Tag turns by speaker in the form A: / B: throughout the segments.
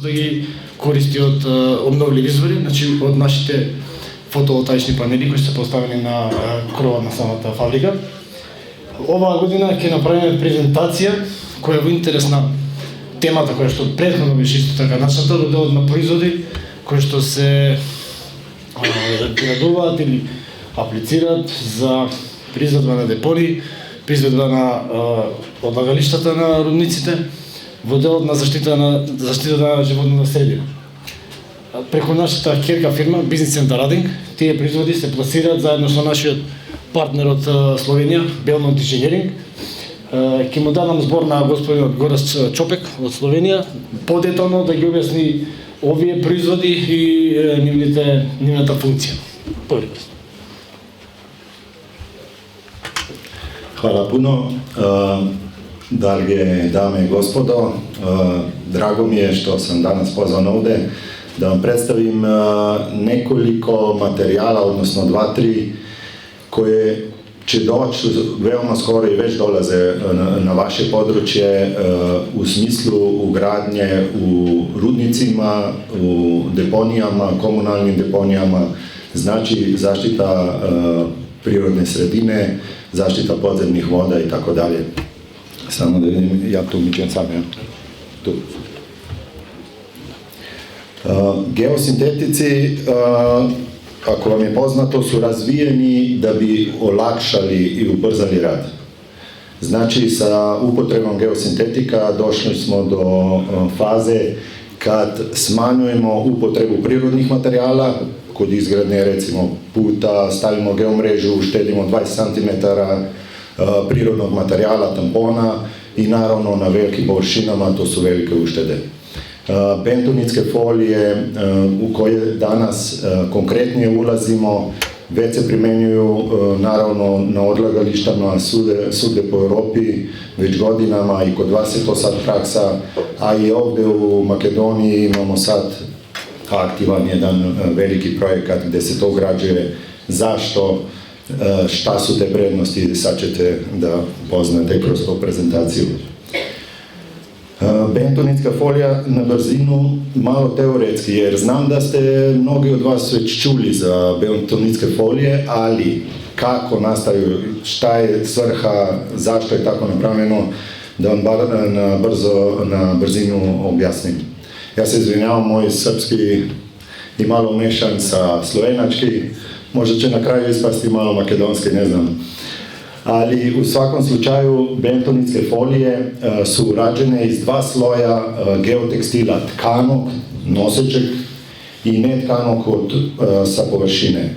A: да ги користи од обновливи извори, значи од нашите фотоволтаични панели кои се поставени на кровот на самата фабрика. Оваа година ќе направиме презентација која е во интерес на темата која што претходно беше исто така начната, доделот на производи кои што се градуваат или аплицираат за производба на депони, производба на одлагалиштата на рудниците, во делот на заштита на животната средина. Преку нашата керка фирма Бизнес Центар Радинг, тие производи се пласираат заедно со нашиот партнер од Словенија, Белмонт Инженеринг. Ќе му дадам збор на господинот Горас Чопек од Словенија, подетално да ги објасни овие производи и нивната функција.
B: Hvala puno, drage dame i gospodo, drago mi je što sam danas pozvan ovde da vam predstavim nekoliko materijala, odnosno 2-3, koje će doći veoma skoro i već dolaze na vaše područje u smislu ugradnje u rudnicima, u deponijama, komunalnim deponijama, znači zaštita prirodne sredine, zaštita podzemnih voda i tako dalje. Samo da vidim, ja tu mičem sam, ja. Tu. Geosintetici, ako vam je poznato, su razvijeni da bi olakšali i ubrzali rad. Znači, sa upotrebom geosintetika došli smo do faze kad smanjujemo upotrebu prirodnih materijala, kod izgradnje recimo puta, stavimo geomrežu, uštedimo 20 cm prirodnog materijala, tampona i naravno na velikim površinama to su velike uštede. Bentonitske folije u koje danas konkretnije ulazimo već se primenjuju naravno na odlagalištama svugde po Europi već godinama i kod vas je to sad praksa, a i ovde u Makedoniji imamo sad aktivan jedan veliki projekat gde se to ugrađuje. Zašto? Šta su te prednosti? Sad ćete da poznate kroz tu prezentaciju. Bentonitska folija na brzinu, malo teoretski, jer znam da ste mnogi od vas već čuli za bentonitske folije, ali kako nastaju, šta je svrha, zašto je tako napravljeno, da vam bar na brzinu objasnim. Ja se izvinjavam, moj srpski i malo umešan sa slovenački, možda će na kraju ispasti malo makedonski, ne znam. Ali u svakom slučaju bentonitske folije su rađene iz 2 sloja geotekstila, tkanog, nosećeg i netkanog sa površine.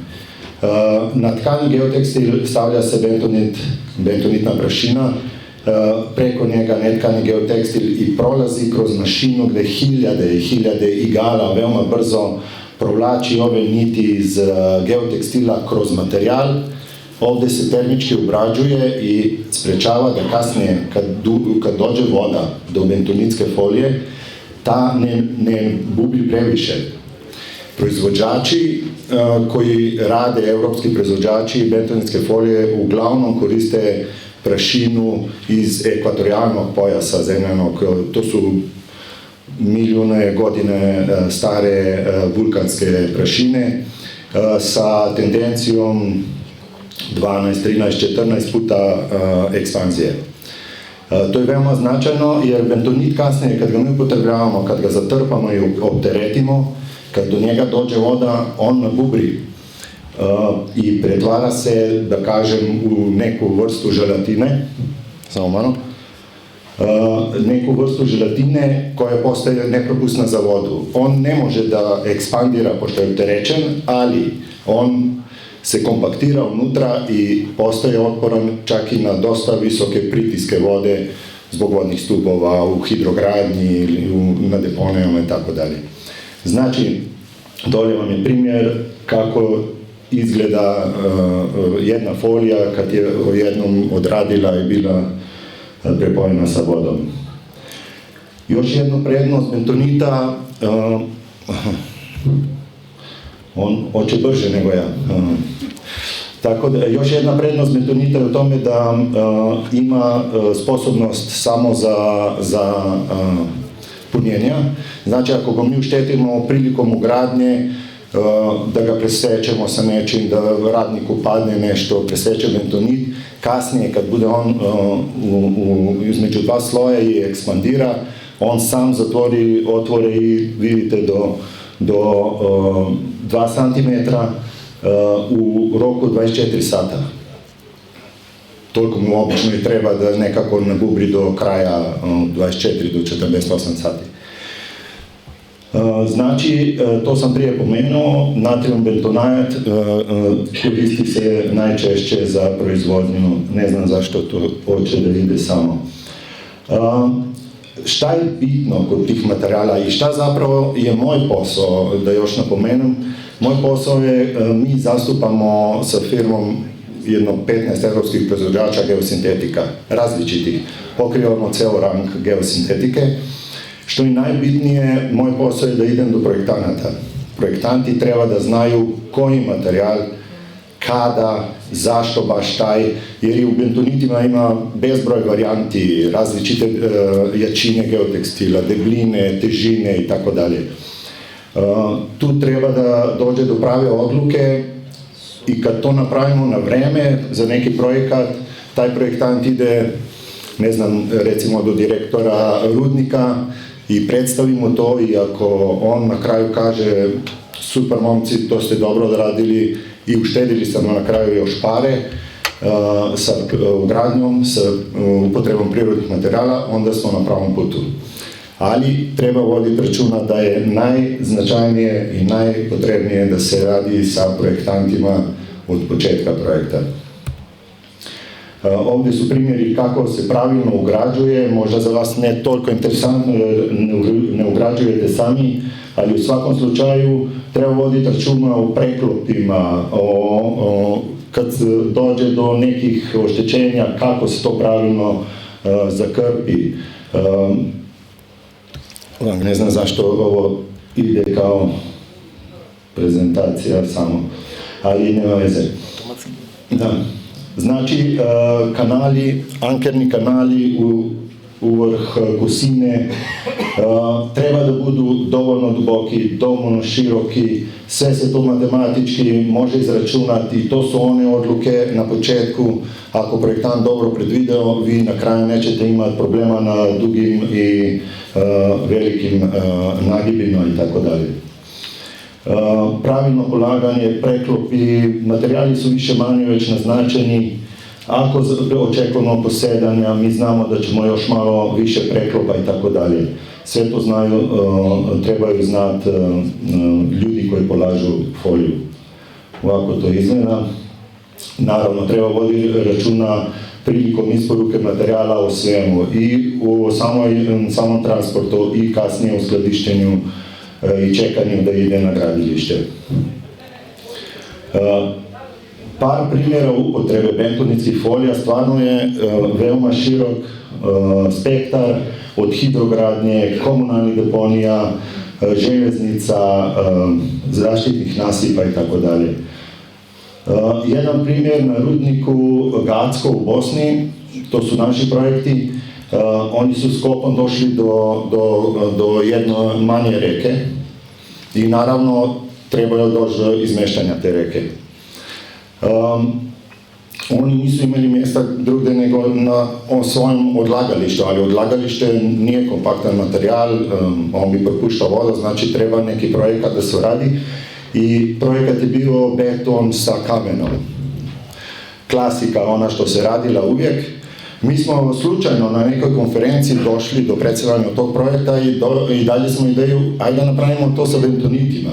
B: Na tkani geotekstil stavlja se bentonitna prašina, preko njega netkani geotekstil i prolazi kroz mašinu gde hiljade i hiljade igala veoma brzo provlači ove niti iz geotekstila kroz materijal. Ovde se termički obrađuje i sprečava da kasnije, kad dođe voda do bentonitske folije, ta ne bubi previše. Proizvođači koji rade, evropski proizvođači bentonitske folije uglavnom koriste prašinu iz ekvatorijalnog pojasa zemljanog. To su milijune godine stare vulkanske prašine sa tendencijom 12, 13, 14 puta ekspanzije. To je veoma značajno jer bentonit kasnije kad ga mi upotrebljavamo, kad ga zatrpamo i opteretimo, kad do njega dođe voda, on nabubri i pretvara se, da kažem, u neku vrstu želatine, samo malo, neku vrstu želatine koja postaje nepropusna za vodu. On ne može da ekspandira pošto je opterećen, ali on se kompaktira unutra i postaje otporan čak i na dosta visoke pritiske vode zbog vodnih stubova u hidrogradnji ili na deponijama i tako dalje. Znači, dolje vam je primjer kako izgleda jedna folija kad je jednom odradila i bila prepojena sa vodom. Još jedna prednost bentonita, on hoće brže nego ja. Tako da, još jedna prednost bentonita je u tome da ima sposobnost samo za punjenja. Znači, ako ga mi uštetimo prilikom ugradnje, da ga presečemo sa nečim, da radniku padne nešto, preseče bentonit, kasnije kad bude on između dva sloja i ekspandira, on sam zatvori otvore i vidite do 2 cm u roku 24 sata. Toliko mu obično i treba da nekako nabubri do kraja 24 do 48 sati. Znači, to sam prije pomenuo, natrium bentonat koristi se najčešće za proizvodnju, ne znam zašto to hoće da ide samo. Šta je bitno kod tih materijala i šta zapravo je moj posao, da još napomenem, moj posao je, mi zastupamo sa firmom jedno 15 evropskih proizvođača geosintetika, različitih, pokrivamo ceo rang geosintetike. Što je najbitnije, moj posao je da idem do projektanata. Projektanti treba da znaju koji materijal, kada, zašto baš taj, jer i u bentonitima ima bezbroj varijanti, različite jačine geotekstila, debline, težine i tako dalje. Tu treba da dođe do prave odluke i kad to napravimo na vreme za neki projekat, taj projektant ide, ne znam, recimo do direktora rudnika i predstavimo to i ako on na kraju kaže super momci, to ste dobro odradili i uštedili ste na kraju još pare sa ugradnjom, sa upotrebom prirodnih materijala, onda smo na pravom putu. Ali treba voditi računa da je najznačajnije i najpotrebnije da se radi sa projektantima od početka projekta. Ovdje su primjeri kako se pravilno ugrađuje, možda za vas ne toliko interesantno jer ne ugrađujete sami, ali u svakom slučaju treba voditi računa o preklopima, kad dođe do nekih oštećenja, kako se to pravilno zakrpi. Ne znam zašto ovo ide kao prezentacija samo, ali nema veze. Da. Znači, kanali, ankerni kanali u vrh kusine treba da budu dovoljno duboki, dovoljno široki, sve se to matematički može izračunati i to su one odluke na početku. Ako projektant dobro predvideo, vi na kraju nećete imati problema na dugim i velikim nagibima i tako dalje. Pravilno polaganje, preklopi, materijali su više manje već naznačeni. Ako očekujemo posedanja, mi znamo da ćemo još malo više preklopa i tako dalje. Sve to znaju, trebaju znati ljudi koji polažu foliju. Ovako to izgleda. Naravno, treba voditi računa prilikom isporuke materijala o svemu i u samom transportu i kasnije u skladištenju i čekanju da ide na gradilište. Par primjera upotrebe bentonitskih folija stvarno je veoma širok spektar od hidrogradnje, komunalnih deponija, željeznica, zaštitnih nasipa i tako dalje. Jedan primjer na rudniku Gacko u Bosni, to su naši projekti, oni su s kopom došli do jedne manje reke i naravno trebalo doći do izmeštanja te reke. Oni nisu imali mjesta drugdje nego na svojem odlagalištu, ali odlagalište nije kompaktan materijal, on bi propuštao voda, znači treba neki projekat da se radi i projekat je bio beton sa kamenom. Klasika, ona što se radila uvijek. Mi smo slučajno na nekoj konferenciji došli do predstavljanja tog projekta i dalje smo ideju, ajde napravimo to sa bentonitima.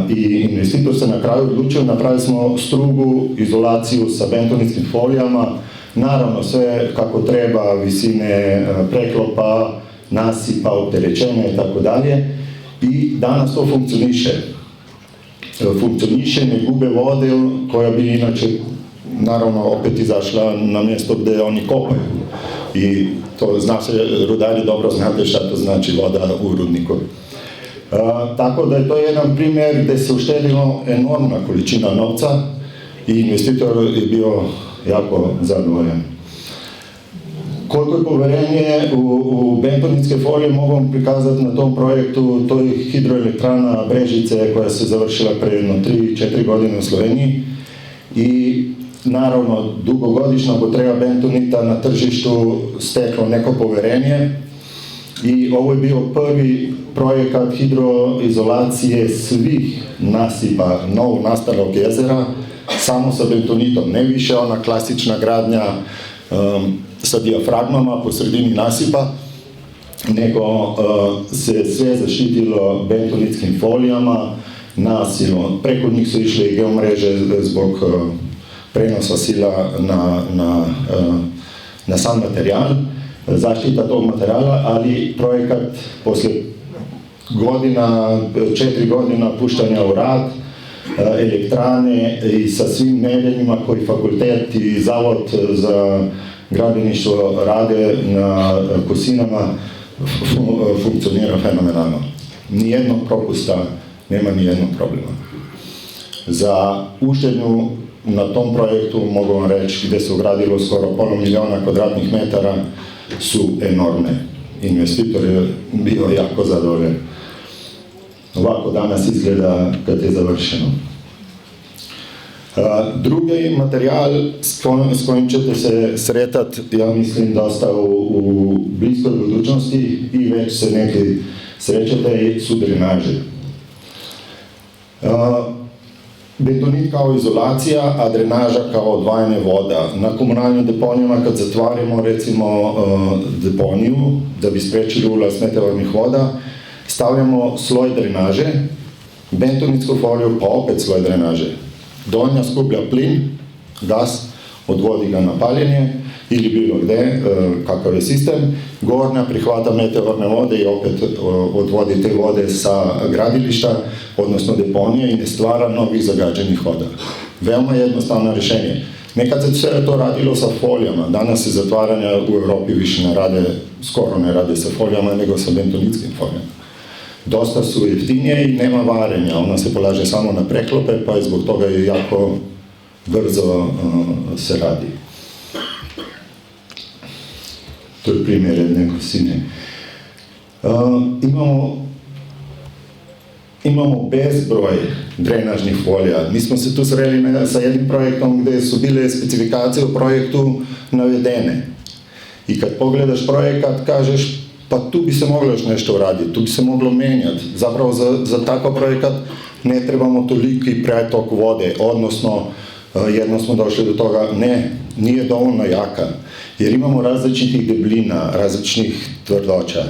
B: I investitor se na kraju odlučio, napravili smo strugu, izolaciju sa bentonitskim folijama, naravno sve kako treba, visine preklopa, nasipa, opterećenja i tako dalje. I danas to funkcioniše. Funkcioniše, ne gube vode koja bi inače naravno opet izašla na mjesto gdje oni kopaju. I to zna se, rudari dobro znate šta to znači voda u rudniku. Tako da je to jedan primjer gdje se uštedilo enormna količina novca,
C: い i investitor je bio jako zadovoljan.
B: Koliko je poverenje u bentonitske folije mogu vam prikazati na tom projektu, to je hidroelektrana Brežice koja se završila pre jedno 3-4 godine u Sloveniji i naravno dugogodišnja potreba bentonita na tržištu steklo neko poverenje i ovo je bio prvi projekat hidroizolacije svih nasipa novo nastalog jezera samo sa bentonitom, ne više ona klasična gradnja sa dijafragmama po sredini nasipa, nego se sve zaštitilo bentonitskim folijama, nasilno. Preko njih su išle i geomreže zbog prenosa sila na sam materijal, zaštita tog materijala, ali projekat posle 4 godina puštanja u rad, elektrane i sa svim merenjima koji fakultet i Zavod za gradbeništvo rade na Kosinama funkcionira fenomenalno. Nijednog propusta, nema nijednog problema. Za uštednju na tom projektu, mogu vam reći, gde se ugradilo skoro pola miliona kvadratnih metara, su enormne. Investitor je bio jako zadovoljan. Ovako danas izgleda kad je završeno. Drugi materijal s kojim ćete se sretati, ja mislim, dosta u bliskoj budućnosti i već se neki srećete, su drenaže. Bentonit kao izolacija, a drenaža kao odvajanje voda. Na komunalnim deponijama kad zatvarimo recimo deponiju, da bi sprečili ulaz meteornih voda, stavljamo sloj drenaže, bentonitsku foliju pa opet sloj drenaže. Donja skuplja plin, gas, odvodi ga na paljenje ili bilo gde, kakav je sistem, gornja prihvata meteorne vode i opet odvodi te vode sa gradilišta, odnosno deponije i ne stvara novih zagađenih voda. Veoma jednostavno rješenje. Nekad se sve to radilo sa folijama, danas se zatvaranja u Evropi više ne rade, skoro ne rade sa folijama nego sa bentonitskim folijama. Dosta su jeftinije i nema varenja, ona se polaže samo na preklope, pa je zbog toga i jako brzo se radi. To je primjer jedne Kosine. Imamo bezbroj drenažnih folija. Mi smo se tu sreli sa jednim projektom gde su bile specifikacije u projektu navedene. I kad pogledaš projekat, kažeš, pa tu bi se moglo još nešto uraditi, tu bi se moglo menjati. Zapravo za takav projekat ne trebamo toliki pretok vode, odnosno jedno smo došli do toga, ne, nije dovoljno jaka, jer imamo različitih debljina, različnih tvrdoća.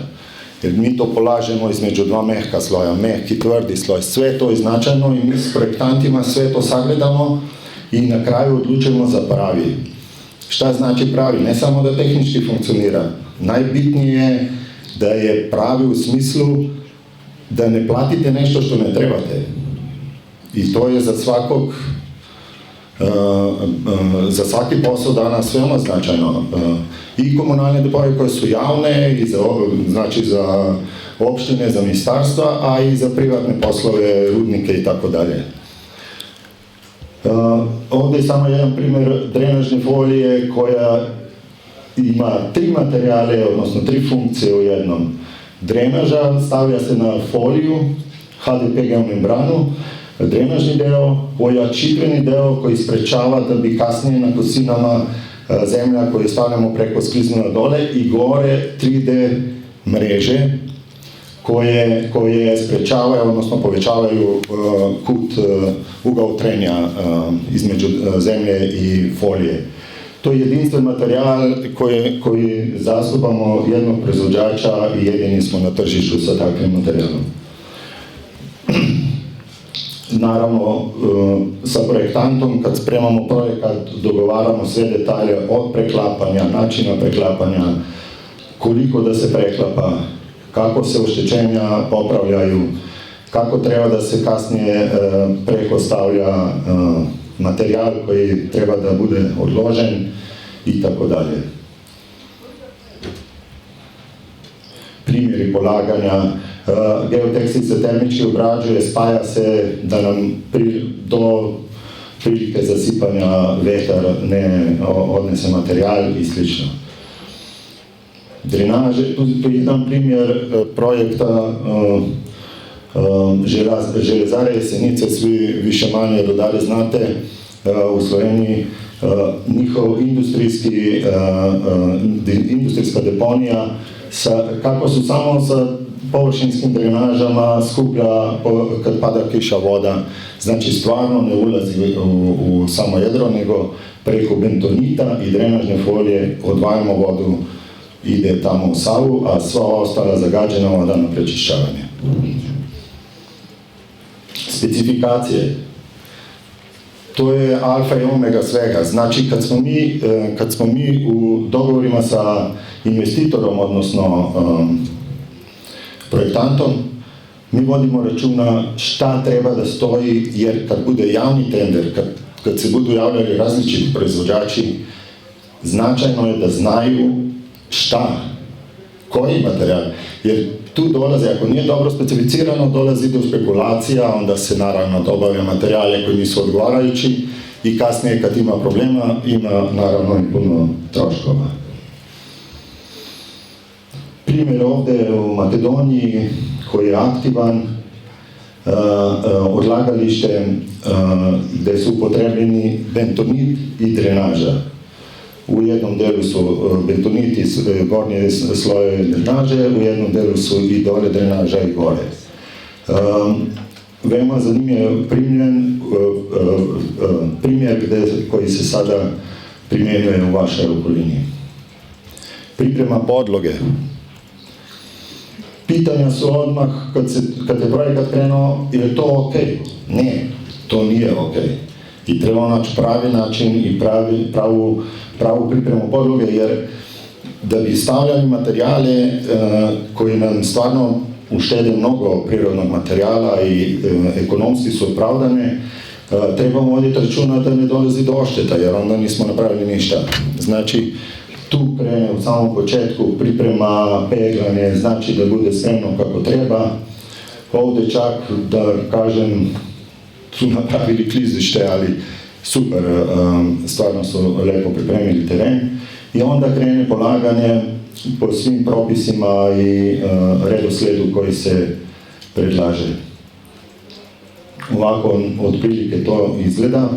B: Jer mi to polažemo između dva mehka sloja, mehki, tvrdi sloj, sve to je značajno i mi s projektantima sve to sagledamo i na kraju odlučujemo za pravi. Šta znači pravi? Ne samo da tehnički funkcionira, najbitnije je da je pravi u smislu da ne platite nešto što ne trebate. I to je za svaki posao danas veoma značajno. I komunalne deponije koje su javne, znači za opštine, za ministarstva, a i za privatne poslove, rudnike i tako dalje. Ovdje je samo jedan primjer drenažne folije koja ima 3 materijale, odnosno 3 funkcije u jednom. Drenaža stavlja se na foliju, HDP geomembranu, drenažni deo, ojačitveni deo koji sprečava da bi kasnije na Kosinama zemlja koju stavljamo preko skliznula dole i gore 3D mreže koje sprečavaju, odnosno povećavaju ugao trenja između zemlje i folije. To je jedinstven materijal koji zastupamo jednog proizvođača i jedini smo na tržištu sa takvim materijalom. Naravno, sa projektantom, kad spremamo projekat, dogovaramo sve detalje od preklapanja, načina preklapanja, koliko da se preklapa, kako se oštećenja popravljaju, kako treba da se kasnije preko stavlja materijal koji treba da bude odložen i tako dalje. Primjeri polaganja, geotekstil se termički obrađuje, spaja se da nam do prilike zasipanja vetar ne odnese materijal i sl. drenaže, tu je jedan primjer projekta Železare Jesenice, svi više manje dodali znate, u Sloveniji njihov industrijska deponija, kako su samo sa površinskim drenažama skuplja kad pada kiša voda, znači stvarno ne ulazi u samo jedro, nego preko bentonita i drenažne folije odvajamo vodu, ide tamo u Savu, a sva ostala zagađena voda na prečišćavanje. Specifikacije. To je alfa i omega svega. Znači, kad smo mi u dogovorima sa investitorom, odnosno projektantom, mi vodimo računa šta treba da stoji, jer kad bude javni tender, kad se budu javljali različiti proizvođači, značajno je da znaju šta, koji materijal, jer tu dolazi, ako nije dobro specificirano, dolazi do spekulacija, onda se naravno dobavlja materijale koji nisu odgovarajući i kasnije kad ima problema, ima naravno i puno troškova. Primjer ovdje u Makedoniji koji je aktivan, odlagalište gdje su upotrebljeni bentonit i drenaža. U jednom delu su bentoniti, gornje sloje drenaže, u jednom delu su i dole drenaža i gore. Veoma zanimljiv primjer koji se sada primjenjuje u vašoj okolini. Priprema podloge. Pitanja su odmah, kad je projekat krenuo, je to ok? Ne, to nije ok. I treba naći pravi način i pravu pripremu podloge, jer da bi stavljali materijale koji nam stvarno uštede mnogo prirodnog materijala i ekonomski su opravdane, trebamo voditi računa da ne dolazi do odšteta, jer onda nismo napravili ništa. Znači, tu krene u samom početku priprema, peglanje, znači da bude spremno kako treba. Ovdje čak, da kažem, su napravili klizište, ali super, stvarno su lepo pripremili teren. I onda krene polaganje po svim propisima i redosledu koji se predlaže. Ovako otprilike to izgleda.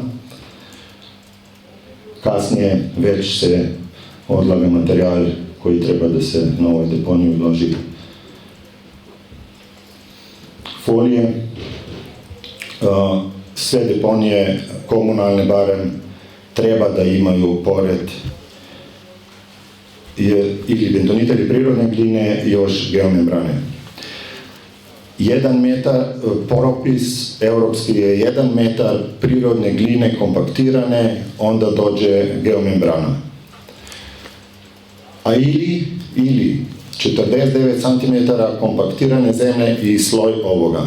B: Kasnije već se odlaga materijal koji treba da se na ovoj deponiji uloži. Folije. Sve deponije, komunalne barem, treba da imaju pored ili bentonita ili prirodne gline još geomembrane. 1 metar, propis evropski je 1 metar prirodne gline kompaktirane, onda dođe geomembrana. A ili 49 cm kompaktirane zemlje i sloj ovoga.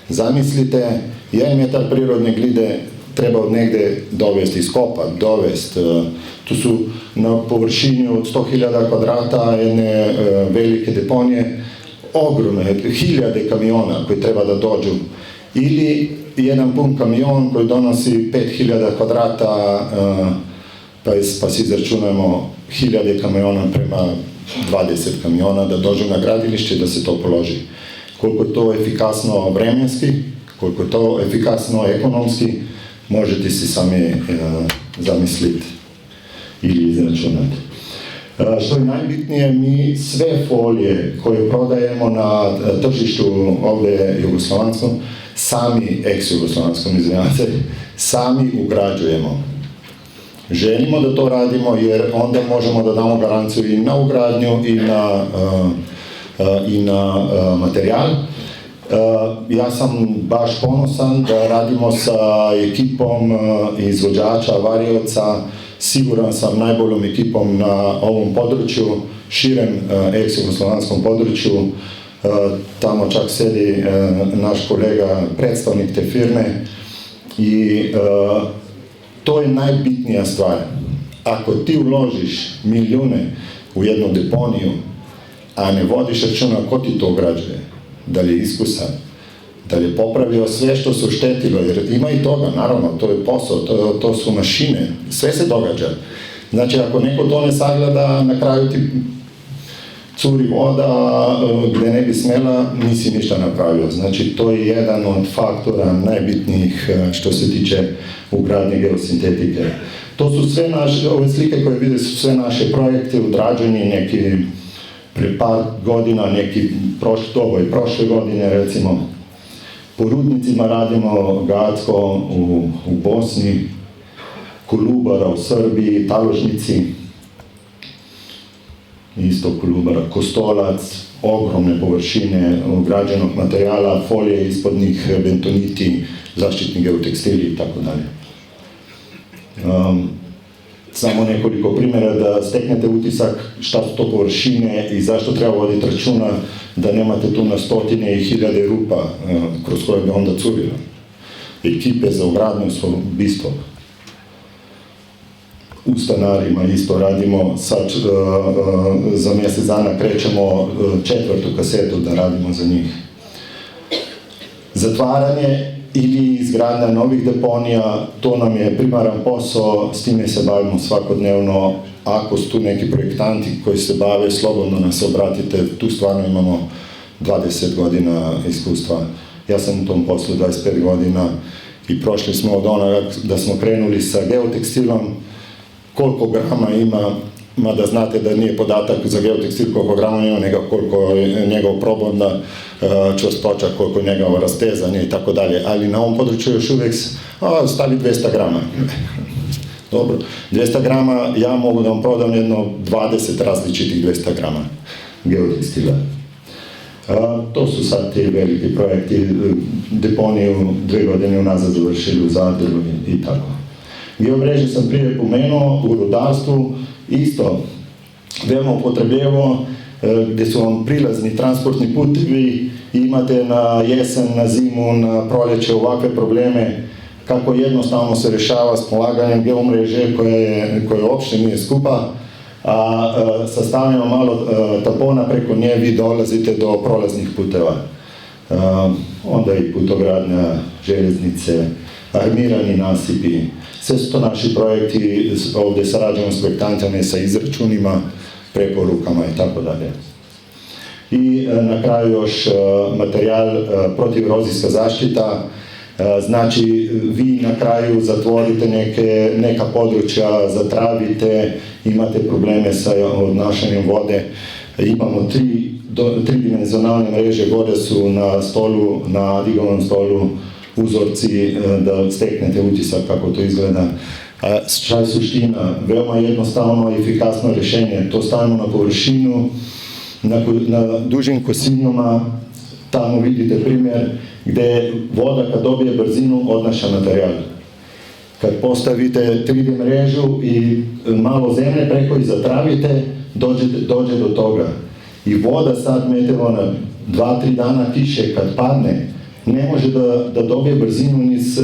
B: Zamislite, 1 metar prirodne gline treba od negde dovesti, iskopati, dovesti. Tu su na površini od 100.000 kvadrata jedne velike deponije, ogromne, hiljade kamiona koji treba da dođu. Ili jedan pun kamion koji donosi 5.000 kvadrata, pa si izračunamo 1000 kamiona prema 20 kamiona da dođu na gradilište da se to položi. Koliko je to efikasno vremenski, koliko je to efikasno ekonomski, možete si sami zamisliti ili izračunati. Što je najbitnije, mi sve folije koje prodajemo na tržištu ovdje jugoslovanskom, sami ex-jugoslovanskom, sami ugrađujemo. Želimo da to radimo jer onda možemo da damo garanciju i na ugradnju i na materijal. Ja sam baš ponosan da radimo sa ekipom izvođača, varioca, siguran sam najboljom ekipom na ovom području, širem ex-jugoslovanskom području. Tamo čak sedi naš kolega, predstavnik te firme i to je najbitnija stvar. Ako ti uložiš milijune u jednu deponiju, a ne vodiš računa ko ti to ugrađuje, da li je iskusan, da li je popravio sve što se oštetilo, jer ima i toga, naravno, to je posao, to su mašine, sve se događa. Znači, ako neko to ne sagleda, na kraju ti curi voda gdje ne bi smjela, nisi ništa napravio. Znači, to je jedan od faktora najbitnijih što se tiče ugradnje geosintetike. To su sve naše, ove slike koje vide su sve naše projekte odrađeni neki pre par godina, neki prošle godine recimo. Po rudnicima radimo Gacko u Bosni, Kolubara u Srbiji, Taložnici, isto Kolubara, Kostolac, ogromne površine ugrađenog materijala, folije ispod njih, bentoniti, zaštitni geotekstili i tako dalje. Samo nekoliko primjera da steknete utisak šta su to površine i zašto treba voditi računa da nemate tu na stotine i hiljade rupa kroz koje bi onda curilo. Ekipe za ugradnju su bistvo. U stanarima isto radimo, sad za mjesec dana krećemo 4. kasetu da radimo za njih. Zatvaranje ili izgradnja novih deponija, to nam je primaran posao, s time se bavimo svakodnevno. Ako su tu neki projektanti koji se bave, slobodno nam se obratite, tu stvarno imamo 20 godina iskustva. Ja sam u tom poslu 25 godina i prošli smo od onoga da smo krenuli sa geotekstilom, koliko grama ima, mada znate da nije podatak za geotekstil koliko grama ima, nego koliko je njegov probodna čvrstoća, koliko je njegovo rastezanje i tako dalje. Ali na ovom području još uvijek stali 200 grama. Dobro, 200 grama, ja mogu da vam prodam jedno 20 različitih 200 grama geotekstila. To su sad ti veliki projekti, deponiju 2 godine unazad završili u Zadru i tako. Geomreže sam prije pomenuo, u rudarstvu isto veoma upotrebljivo, gdje su vam prilazni transportni putevi, imate na jesen, na zimu, na proljeće ovakve probleme, kako jednostavno se rješava s polaganjem geomreže koje uopšte nije skupa, a sastavljamo malo tampona, preko nje vi dolazite do prolaznih puteva. Onda i putogradnja, željeznice, armirani nasipi, sve su to naši projekti, ovdje sarađujemo s projektantima i sa izračunima, preporukama i tako dalje. I na kraju još materijal protiverozijska zaštita, znači vi na kraju zatvorite neka područja, zatravite, imate probleme sa odnašanjem vode, imamo tridimenzionalne mreže, gore su na stolu, na digitalnom stolu uzorci da steknete utisak kako to izgleda. Šta je suština? Veoma jednostavno i efikasno rješenje. To stavimo na površinu, na dužim kosinjama, tamo vidite primjer gdje voda kad dobije brzinu odnaša materijal. Kad postavite 3D mrežu i malo zemlje preko i zatravite, dođe do toga. I voda sad metilo na 2-3 dana kiše kad padne, ne može da dobije brzinu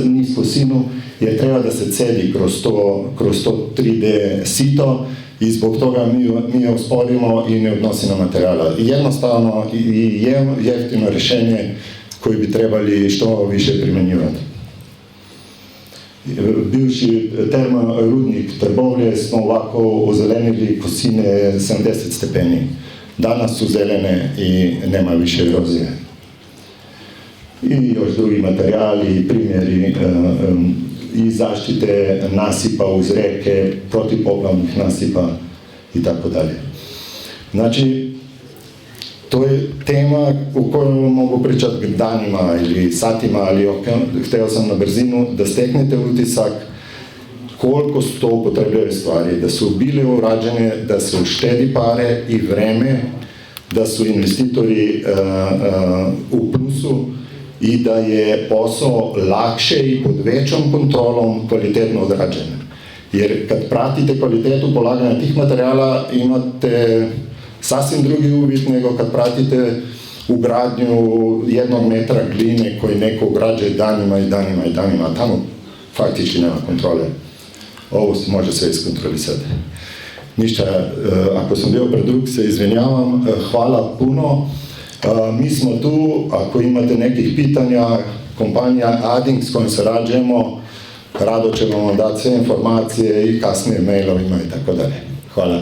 B: niz kosinu, jer treba da se cedi kroz to 3D sito i zbog toga mi je usporimo i ne odnosi na materijala. Jednostavno i jeftino rješenje koje bi trebali što više primjenjivati. Bivši termorudnik Trbovlje smo ovako ozelenili kosine 70 stepeni. Danas su zelene i nema više erozije. I još drugi materijali, primjeri i zaštite nasipa uz reke, protipoplavnih nasipa i tako dalje. Znači, to je tema u kojoj mogu pričati danima ili satima, ali htio sam na brzinu da steknete utisak koliko su to upotrebljive stvari, da su bile urađene, da se uštedi pare i vreme, da su investitori u plusu i da je posao lakše i pod većom kontrolom kvalitetno odrađen. Jer kad pratite kvalitetu polaganja tih materijala, imate sasvim drugi uvid nego kad pratite ugradnju 1 metra gline koji neko ugrađuje danima i danima i danima, a tamo faktički nema kontrole. Ovo se može sve iskontrolisati. Ništa, ako sam bio predug, se izvinjavam, hvala puno. Mi smo tu, ako imate nekih pitanja, kompanija Adding s kojom sarađujemo, rado ćemo vam dati sve informacije i kasnije mailovima i tako dalje. Hvala.